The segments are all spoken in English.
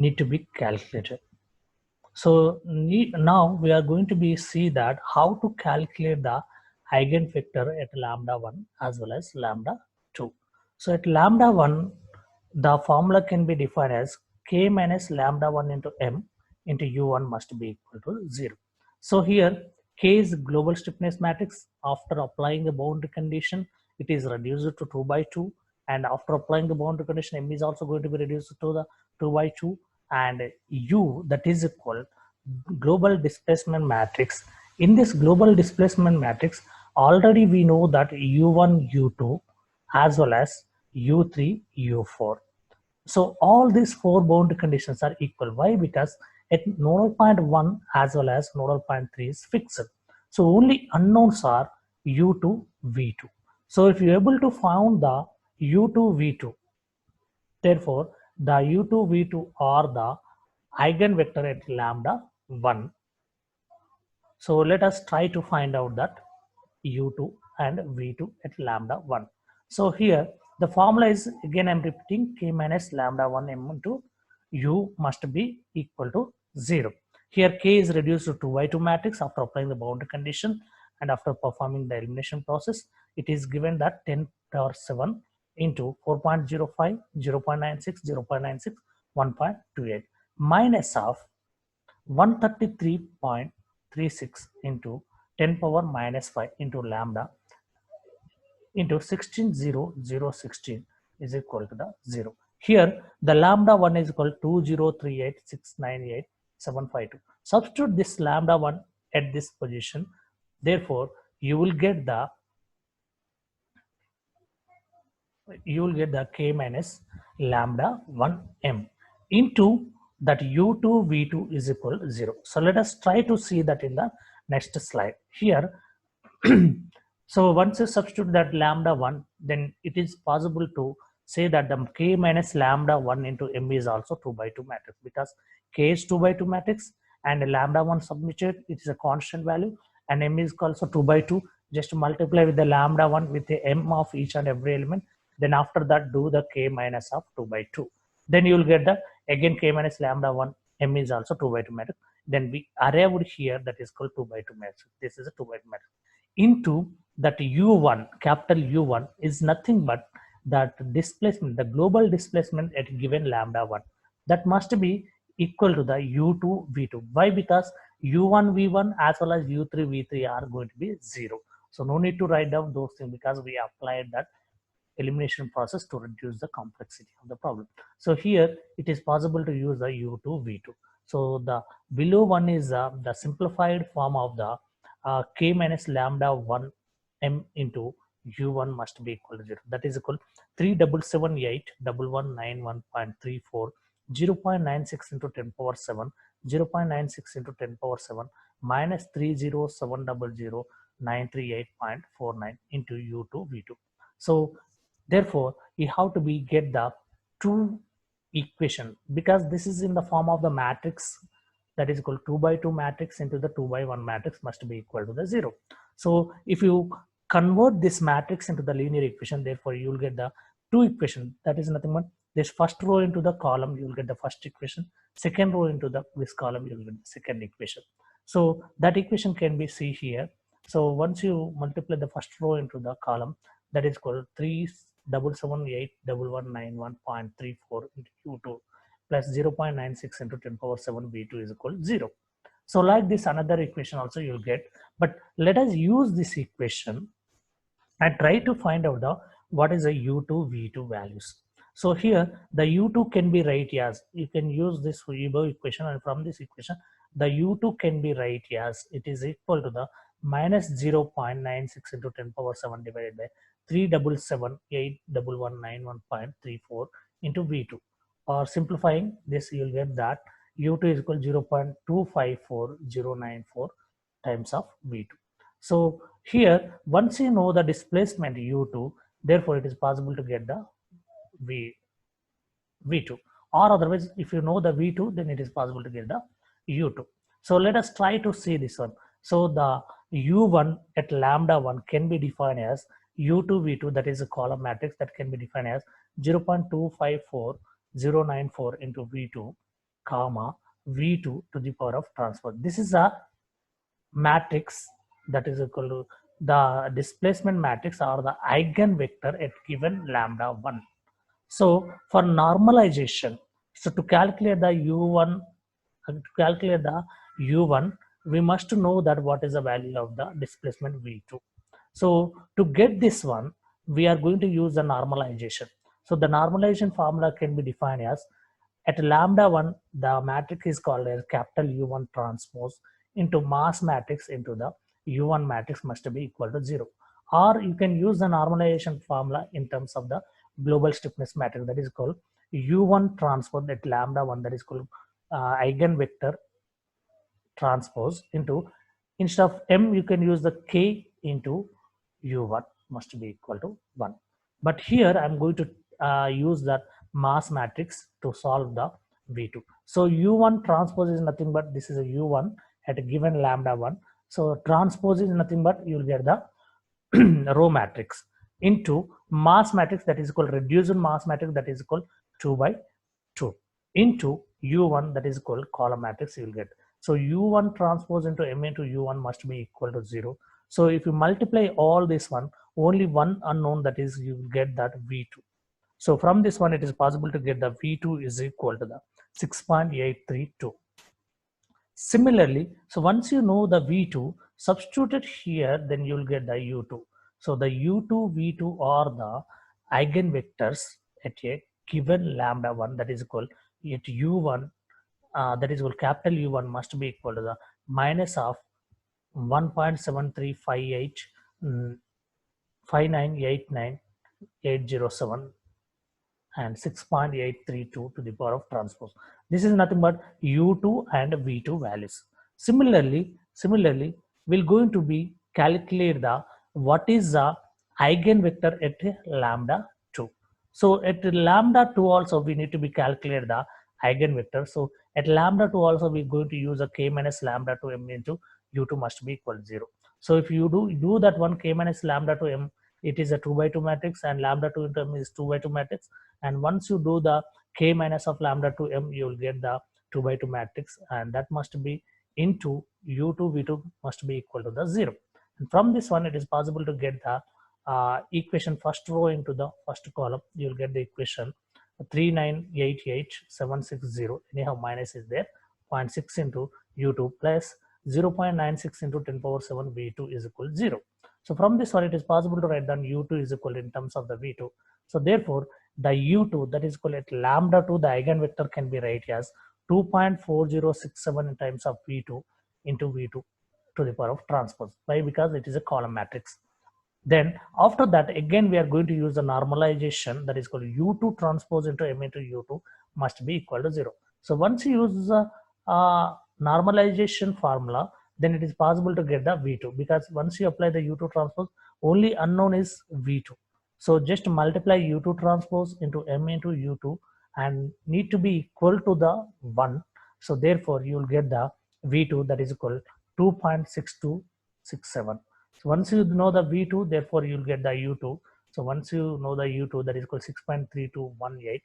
need to be calculated. So now we are going to be see that how to calculate the eigenvector at lambda 1 as well as lambda 2. So at lambda 1, the formula can be defined as k minus lambda 1 into m into u1 must be equal to 0. So here k is global stiffness matrix. After applying the boundary condition, it is reduced to 2 by 2, and after applying the boundary condition, m is also going to be reduced to the 2 by 2, and u, that is equal global displacement matrix. In this global displacement matrix, already we know that u1 u2 as well as u3 u4. So all these four boundary conditions are equal. Why? Because at nodal point 1 as well as nodal point 3 is fixed. So only unknowns are u2 v2. So if you're able to find the u2 v2, therefore the u2 v2 are the eigenvector at lambda 1. So let us try to find out that u2 and v2 at lambda 1. So here the formula is, again I'm repeating, k minus lambda 1 m into u must be equal to 0. Here k is reduced to 2 by 2 matrix after applying the boundary condition, and after performing the elimination process, it is given that 10 power 7 into 4.05, 0.96, 0.96, 1.28 minus of 133.36 into 10 power minus 5 into lambda into 16,0,016 is equal to the 0. Here the lambda 1 is equal to 2038698,752. Substitute this lambda 1 at this position. Therefore you will get the k minus lambda 1 m into that u2 v2 is equal to 0. So let us try to see that in the next slide here. So once you substitute that lambda 1, then it is possible to say that the k minus lambda 1 into m is also 2 by 2 matrix, because k is 2 by 2 matrix and lambda 1 substituted, it is a constant value, and m is also 2 by 2. Just multiply with the lambda 1 with the m of each and every element, then after that do the k minus of 2 by 2. Then you will get the again k minus lambda 1 m is also 2 by 2 matrix. Then we arrived here that is called 2 by 2 matrix. This is a 2 by 2 matrix. Into that u1, capital U1 is nothing but that displacement, the global displacement at given lambda 1, that must be equal to the u2 v2. Why? Because u1 v1 as well as u3 v3 are going to be 0. So no need to write down those things, because we applied that elimination process to reduce the complexity of the problem. So here it is possible to use the u2 v2. So the below one is the simplified form of the k minus lambda 1 m into u1 must be equal to 0. That is equal 377811191.34 0.96 into 10 power 7 0.96 into 10 power 7 minus 30700,938.49 into u2 v2. So therefore we have to be get the true equation, because this is in the form of the matrix, that is equal 2 by 2 matrix into the 2 by 1 matrix must be equal to the 0. So if you convert this matrix into the linear equation, therefore you will get the two equation, that is nothing but this first row into the column you will get the first equation, second row into the this column you will get the second equation. So that equation can be see here. So once you multiply the first row into the column, that is equal 377811191.34 into q2 plus 0.96 into 10 power 7 v2 is equal to 0. So like this another equation also you'll get, but let us use this equation and try to find out the what is the u2 v2 values. So here the u2 can be write as, you can use this above equation, and from this equation the u2 can be write as it is equal to the minus 0.96 into 10 power 7 divided by 377811191.34 into v2, or simplifying this you'll get that u2 is equal to 0.254094 times of v2. So here once you know the displacement u2, therefore it is possible to get the v2, or otherwise if you know the v2, then it is possible to get the u2. So let us try to see this one. So the u1 at lambda 1 can be defined as u2 v2, that is a column matrix, that can be defined as 0.254094 into v2 comma v2 to the power of transpose. This is a matrix that is equal to the displacement matrix or the eigenvector at given lambda 1. So for normalization, so to calculate the u1, we must know that what is the value of the displacement v2. So to get this one, we are going to use the normalization. So the normalization formula can be defined as at lambda 1, the matrix is called as capital U1 transpose into mass matrix into the U1 matrix must be equal to 0. Or you can use the normalization formula in terms of the global stiffness matrix, that is called U1 transpose at lambda 1, that is called eigenvector transpose into, instead of m you can use the k into u1 must be equal to 1. But here I'm going to use that mass matrix to solve the v2. So u1 transpose is nothing but this is a u1 at a given lambda 1. So transpose is nothing but you'll get the row matrix into mass matrix, that is called reduced mass matrix, that is called 2 by 2 into u1, that is called column matrix you will get. So u1 transpose into m into u1 must be equal to 0. So if you multiply all this one, only one unknown, that is you will get that v2. So from this one it is possible to get the v2 is equal to the 6.832. Similarly, so once you know the v2, substitute it here, then you will get the u2. So the u2, v2 are the eigenvectors at a given lambda 1, that is equal at u1, that is equal capital U1 must be equal to the minus of 1.7358 5989807 and 6.832 to the power of transpose. This is nothing but u2 and v2 values. Similarly, we're going to be calculate the what is the eigenvector at lambda 2. So at lambda 2 also we need to be calculate the eigenvector. So at lambda 2 also we're going to use a k minus lambda 2 m into u2 must be equal to 0. So if you do that one k minus lambda 2 m, it is a 2 by 2 matrix, and lambda 2 into m is 2 by 2 matrix. And once you do the k minus of lambda 2 m, you will get the 2 by 2 matrix, and that must be into u2 v2 must be equal to the 0. And from this one it is possible to get the equation first row into the first column. You will get the equation 3988760, anyhow minus is there, 0.6 into u2 plus 0.96 into 10 power 7 v2 is equal to 0. So from this one it is possible to write down u2 is equal in terms of the v2. So therefore the u2, that is equal at lambda 2, the eigenvector can be written as 2.4067 in times of v2 into v2 to the power of transpose. Why? Because it is a column matrix. Then after that again we are going to use the normalization, that is called u2 transpose into m into u2 must be equal to 0. So once you use the normalization formula, then it is possible to get the v2, because once you apply the u2 transpose, only unknown is v2. So just multiply u2 transpose into m into u2 and need to be equal to the 1. So therefore you will get the v2, that is equal 2.6267. So once you know the v2, therefore you will get the u2. So once you know the u2, that is equal 6.3218,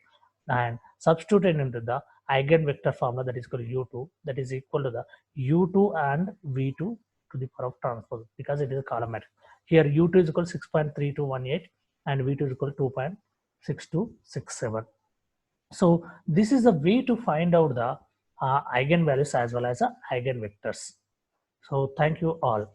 and substitute it into the eigenvector formula, that is called u2, that is equal to the u2 and v2 to the power of transpose, because it is a column matrix. Here u2 is equal 6.3218 and v2 is equal 2.6267. So this is the way to find out the eigenvalues as well as the eigenvectors. So thank you all.